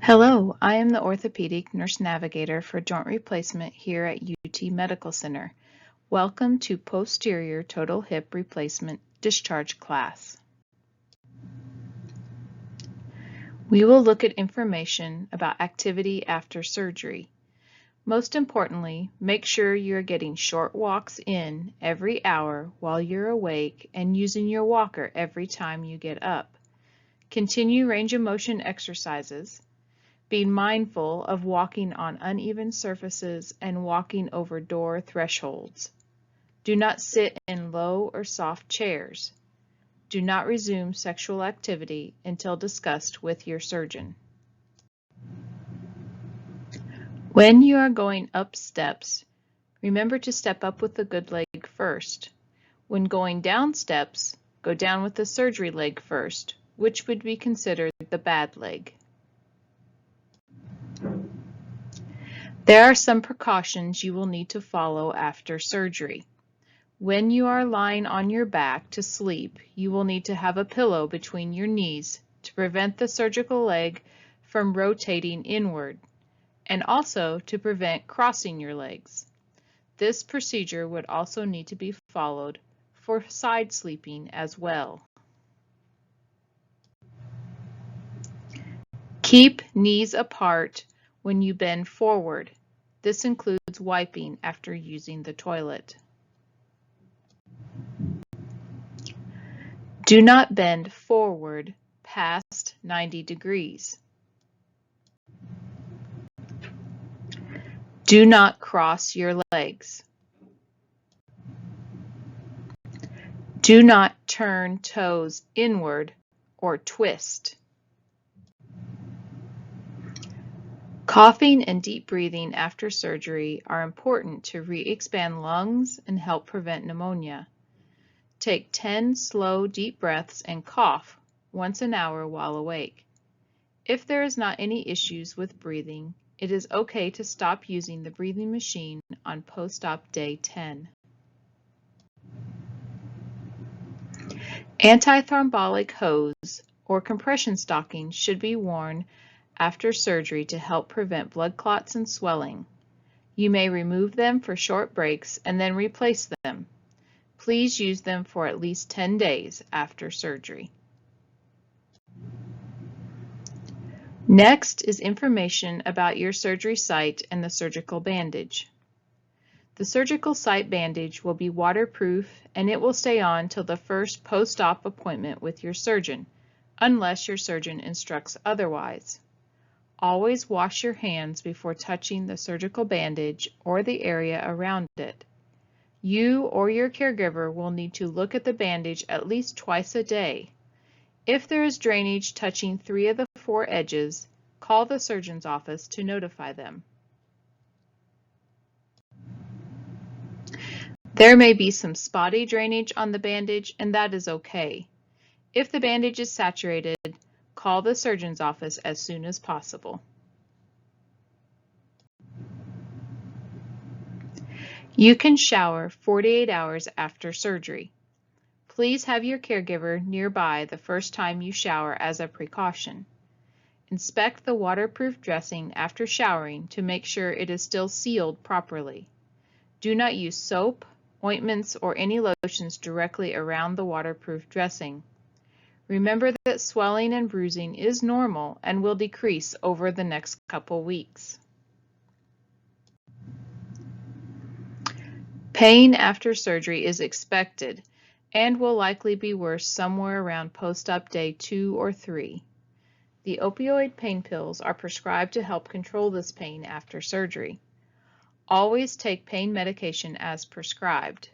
Hello, I am the orthopedic nurse navigator for joint replacement here at UT Medical Center. Welcome to posterior total hip replacement discharge class. We will look at information about activity after surgery. Most importantly, make sure you're getting short walks in every hour while you're awake and using your walker every time you get up. Continue range of motion exercises. Be mindful of walking on uneven surfaces and walking over door thresholds. Do not sit in low or soft chairs. Do not resume sexual activity until discussed with your surgeon. When you are going up steps, remember to step up with the good leg first. When going down steps, go down with the surgery leg first, which would be considered the bad leg. There are some precautions you will need to follow after surgery. When you are lying on your back to sleep, you will need to have a pillow between your knees to prevent the surgical leg from rotating inward, and also to prevent crossing your legs. This procedure would also need to be followed for side sleeping as well. Keep knees apart when you bend forward. This includes wiping after using the toilet. Do not bend forward past 90 degrees. Do not cross your legs. Do not turn toes inward or twist. Coughing and deep breathing after surgery are important to re-expand lungs and help prevent pneumonia. Take 10 slow, deep breaths and cough once an hour while awake. If there is not any issues with breathing, it is okay to stop using the breathing machine on post-op day 10. Antithrombotic hose or compression stockings should be worn after surgery to help prevent blood clots and swelling. You may remove them for short breaks and then replace them. Please use them for at least 10 days after surgery. Next is information about your surgery site and the surgical bandage. The surgical site bandage will be waterproof and it will stay on till the first post-op appointment with your surgeon, unless your surgeon instructs otherwise. Always wash your hands before touching the surgical bandage or the area around it. You or your caregiver will need to look at the bandage at least twice a day. If there is drainage touching 3 of the 4 edges, call the surgeon's office to notify them. There may be some spotty drainage on the bandage, and that is okay. If the bandage is saturated, call the surgeon's office as soon as possible. You can shower 48 hours after surgery. Please have your caregiver nearby the first time you shower as a precaution. Inspect the waterproof dressing after showering to make sure it is still sealed properly. Do not use soap, ointments, or any lotions directly around the waterproof dressing. Remember that swelling and bruising is normal and will decrease over the next couple weeks. Pain after surgery is expected and will likely be worse somewhere around post-op day 2 or 3. The opioid pain pills are prescribed to help control this pain after surgery. Always take pain medication as prescribed.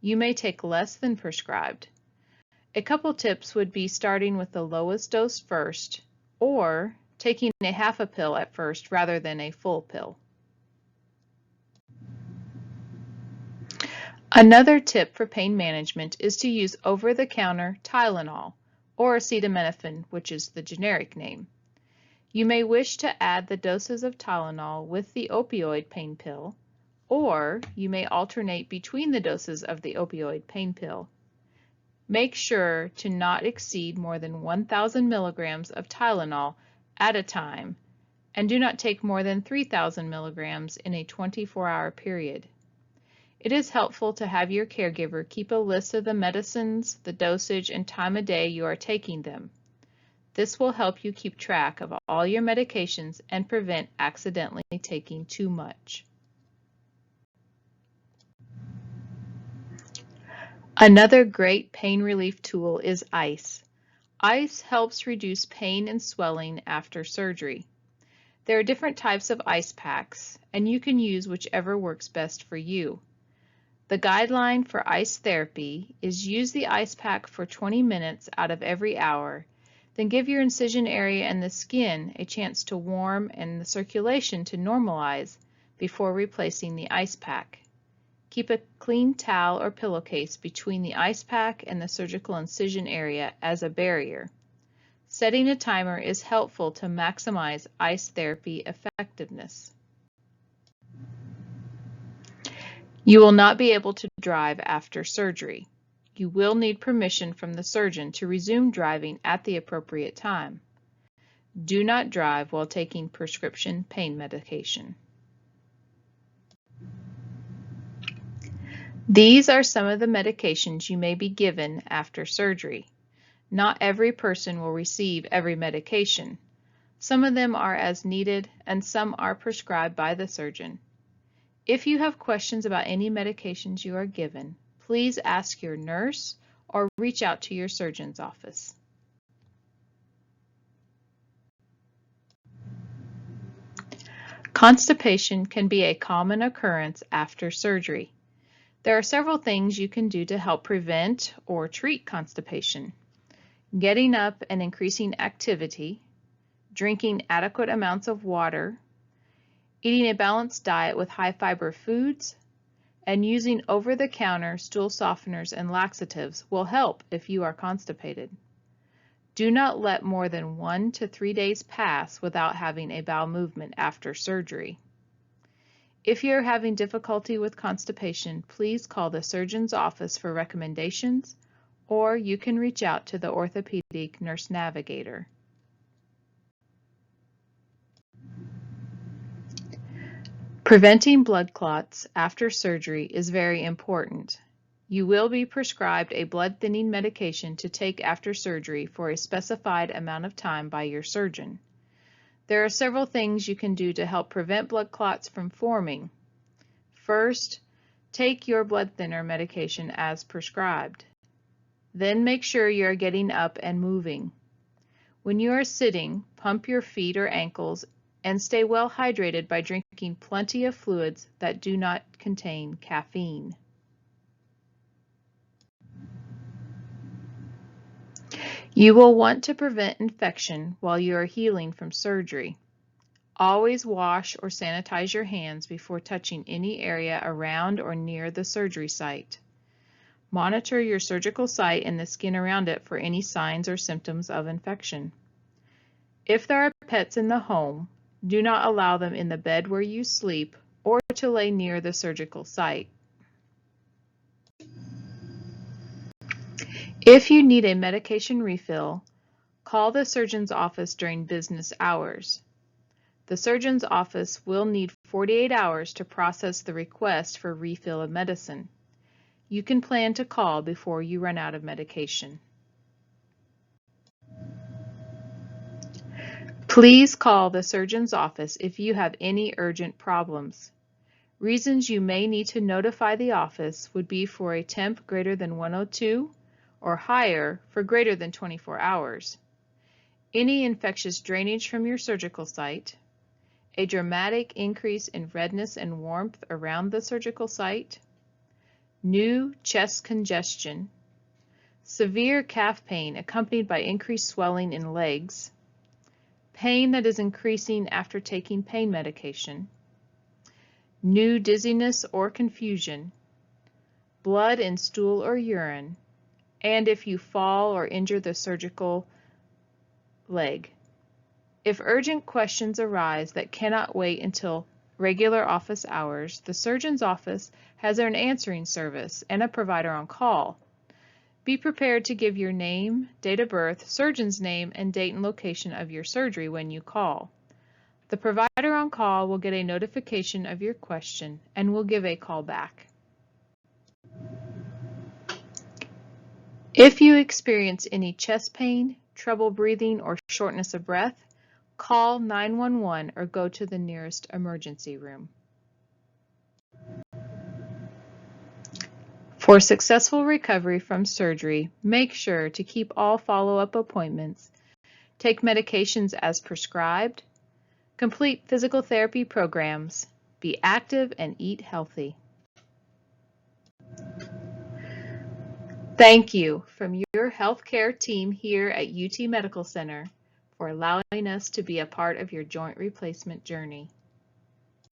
You may take less than prescribed. A couple tips would be starting with the lowest dose first, or taking a half a pill at first rather than a full pill. Another tip for pain management is to use over-the-counter Tylenol, or acetaminophen, which is the generic name. You may wish to add the doses of Tylenol with the opioid pain pill, or you may alternate between the doses of the opioid pain pill. Make sure to not exceed more than 1,000 milligrams of Tylenol at a time and do not take more than 3,000 milligrams in a 24-hour period. It is helpful to have your caregiver keep a list of the medicines, the dosage, and time of day you are taking them. This will help you keep track of all your medications and prevent accidentally taking too much. Another great pain relief tool is ice. Ice helps reduce pain and swelling after surgery. There are different types of ice packs, and you can use whichever works best for you. The guideline for ice therapy is use the ice pack for 20 minutes out of every hour, then give your incision area and the skin a chance to warm and the circulation to normalize before replacing the ice pack. Keep a clean towel or pillowcase between the ice pack and the surgical incision area as a barrier. Setting a timer is helpful to maximize ice therapy effectiveness. You will not be able to drive after surgery. You will need permission from the surgeon to resume driving at the appropriate time. Do not drive while taking prescription pain medication. These are some of the medications you may be given after surgery. Not every person will receive every medication. Some of them are as needed and some are prescribed by the surgeon. If you have questions about any medications you are given, please ask your nurse or reach out to your surgeon's office. Constipation can be a common occurrence after surgery. There are several things you can do to help prevent or treat constipation. Getting up and increasing activity, drinking adequate amounts of water, eating a balanced diet with high-fiber foods, and using over-the-counter stool softeners and laxatives will help if you are constipated. Do not let more than 1 to 3 days pass without having a bowel movement after surgery. If you are having difficulty with constipation, please call the surgeon's office for recommendations, or you can reach out to the orthopedic nurse navigator. Preventing blood clots after surgery is very important. You will be prescribed a blood thinning medication to take after surgery for a specified amount of time by your surgeon. There are several things you can do to help prevent blood clots from forming. First, take your blood thinner medication as prescribed. Then make sure you are getting up and moving. When you are sitting, pump your feet or ankles and stay well hydrated by drinking plenty of fluids that do not contain caffeine. You will want to prevent infection while you are healing from surgery. Always wash or sanitize your hands before touching any area around or near the surgery site. Monitor your surgical site and the skin around it for any signs or symptoms of infection. If there are pets in the home, do not allow them in the bed where you sleep or to lay near the surgical site. If you need a medication refill, call the surgeon's office during business hours. The surgeon's office will need 48 hours to process the request for refill of medicine. You can plan to call before you run out of medication. Please call the surgeon's office if you have any urgent problems. Reasons you may need to notify the office would be for a temp greater than 102 or higher for greater than 24 hours, any infectious drainage from your surgical site, a dramatic increase in redness and warmth around the surgical site, new chest congestion, severe calf pain accompanied by increased swelling in legs, pain that is increasing after taking pain medication, new dizziness or confusion, blood in stool or urine, and if you fall or injure the surgical leg. If urgent questions arise that cannot wait until regular office hours, the surgeon's office has an answering service and a provider on call. Be prepared to give your name, date of birth, surgeon's name, and date and location of your surgery when you call. The provider on call will get a notification of your question and will give a call back. If you experience any chest pain, trouble breathing, or shortness of breath, call 911 or go to the nearest emergency room. For successful recovery from surgery, make sure to keep all follow-up appointments, take medications as prescribed, complete physical therapy programs, be active, and eat healthy. Thank you from your healthcare team here at UT Medical Center for allowing us to be a part of your joint replacement journey.